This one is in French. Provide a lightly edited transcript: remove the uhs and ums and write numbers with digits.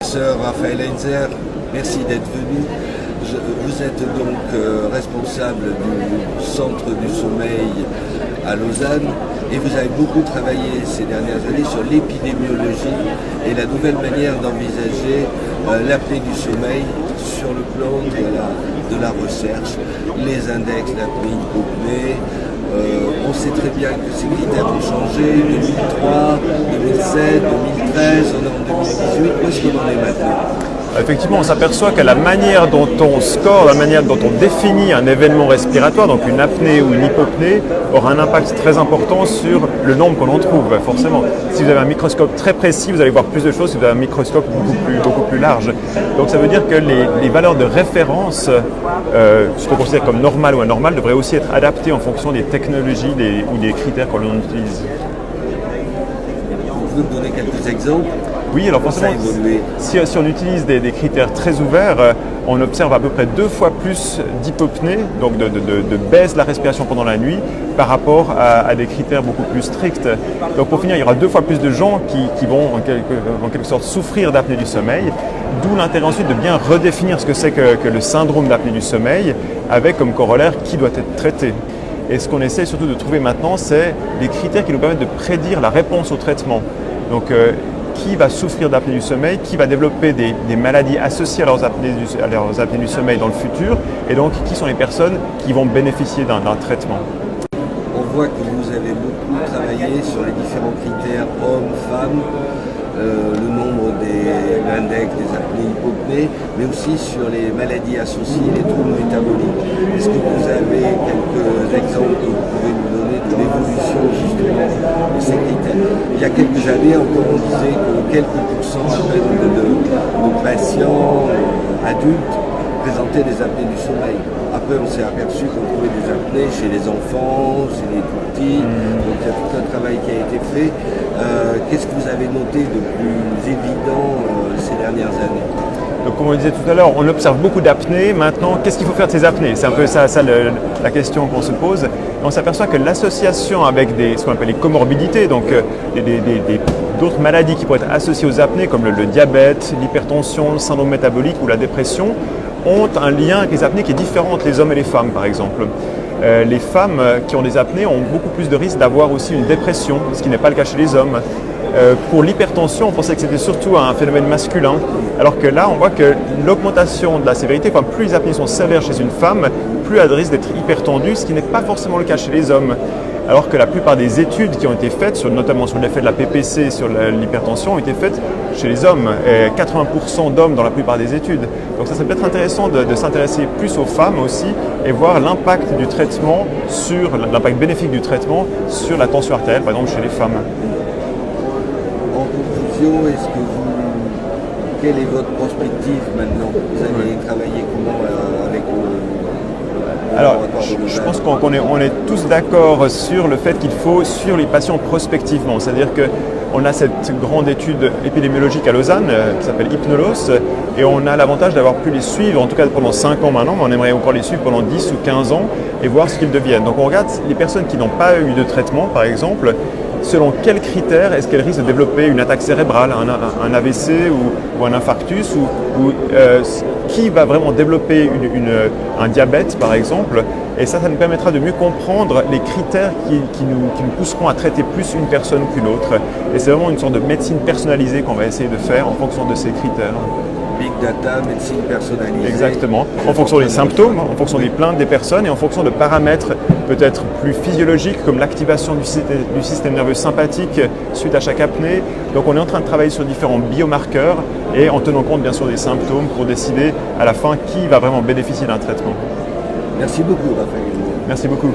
professeur Raphaël Heinzer, merci d'être venu. Vous êtes donc responsable du Centre du sommeil à Lausanne et vous avez beaucoup travaillé ces dernières années sur l'épidémiologie et la nouvelle manière d'envisager l'apnée du sommeil sur le plan de la recherche, les index d'apnée hypopnée. On sait très bien que ces critères ont changé, 2003, 2007, 2013, on est en 2018, où est-ce qu'on en est maintenant ? Effectivement, on s'aperçoit que la manière dont on score, la manière dont on définit un événement respiratoire, donc une apnée ou une hypopnée, aura un impact très important sur le nombre qu'on en trouve, forcément. Si vous avez un microscope très précis, vous allez voir plus de choses si vous avez un microscope beaucoup plus large. Donc ça veut dire que les valeurs de référence, ce qu'on considère comme normal ou anormal, devraient aussi être adaptées en fonction des technologies ou des critères qu'on utilise. Vous pouvez me donner quelques exemples ? Oui, alors forcément, si on utilise des critères très ouverts, on observe à peu près 2 fois plus d'hypopnée, donc de baisse de la respiration pendant la nuit, par rapport à des critères beaucoup plus stricts. Donc pour finir, il y aura 2 fois plus de gens qui vont en quelque sorte souffrir d'apnée du sommeil, d'où l'intérêt ensuite de bien redéfinir ce que c'est que le syndrome d'apnée du sommeil, avec comme corollaire qui doit être traité. Et ce qu'on essaie surtout de trouver maintenant, c'est des critères qui nous permettent de prédire la réponse au traitement. Donc, qui va souffrir d'apnée du sommeil, qui va développer des maladies associées à leurs apnées du sommeil dans le futur, et donc qui sont les personnes qui vont bénéficier d'un traitement. On voit que vous avez beaucoup travaillé sur les différents critères hommes, femmes, le nombre l'index des apnées hypopnées, mais aussi sur les maladies associées, les troubles métaboliques. Est-ce que vous avez quelques exemples que vous pouvez nous donner de l'évolution justement de ces critères? Il y a quelques années encore, on disait que quelques pourcents de patients adultes présentaient des apnées du sommeil. Après, on s'est aperçu qu'on trouvait des apnées chez les enfants, chez les tout petits, donc il y a tout un travail qui a été fait. Qu'est-ce que vous avez noté de plus évident ces dernières années ? Donc comme on disait tout à l'heure, on observe beaucoup d'apnées. Maintenant, qu'est-ce qu'il faut faire de ces apnées ? C'est un peu ça la question qu'on se pose. Et on s'aperçoit que l'association avec ce qu'on appelle les comorbidités, donc d'autres maladies qui pourraient être associées aux apnées, comme le diabète, l'hypertension, le syndrome métabolique ou la dépression, ont un lien avec les apnées qui est différent entre les hommes et les femmes, par exemple. Les femmes qui ont des apnées ont beaucoup plus de risques d'avoir aussi une dépression, ce qui n'est pas le cas chez les hommes. Pour l'hypertension, on pensait que c'était surtout un phénomène masculin, alors que là, on voit que l'augmentation de la sévérité, plus les apnées sont sévères chez une femme, plus elle a de risque d'être hypertendue, ce qui n'est pas forcément le cas chez les hommes. Alors que la plupart des études qui ont été faites, notamment sur l'effet de la PPC sur l'hypertension, ont été faites chez les hommes, et 80% d'hommes dans la plupart des études. Donc ça peut être intéressant de s'intéresser plus aux femmes aussi et voir l'impact du traitement l'impact bénéfique du traitement sur la tension artérielle, par exemple chez les femmes. En conclusion, quelle est votre perspective maintenant ? Vous allez travailler comment avec Alors, je pense qu'on est tous d'accord sur le fait qu'il faut suivre les patients prospectivement. C'est-à-dire qu'on a cette grande étude épidémiologique à Lausanne qui s'appelle Hypnolos et on a l'avantage d'avoir pu les suivre, en tout cas pendant 5 ans maintenant, mais on aimerait encore les suivre pendant 10 ou 15 ans et voir ce qu'ils deviennent. Donc on regarde les personnes qui n'ont pas eu de traitement, par exemple, selon quels critères est-ce qu'elles risquent de développer une attaque cérébrale, un AVC ou un infarctus, ou qui va vraiment développer un diabète par exemple. Et ça nous permettra de mieux comprendre les critères qui nous pousseront à traiter plus une personne qu'une autre. Et c'est vraiment une sorte de médecine personnalisée qu'on va essayer de faire en fonction de ces critères. Big data, médecine personnalisée. Exactement, en fonction des symptômes, en fonction des plaintes des personnes et en fonction de paramètres peut-être plus physiologiques comme l'activation du système nerveux sympathique suite à chaque apnée. Donc on est en train de travailler sur différents biomarqueurs et en tenant compte bien sûr des symptômes pour décider à la fin qui va vraiment bénéficier d'un traitement. Merci beaucoup Raphaël. Merci beaucoup.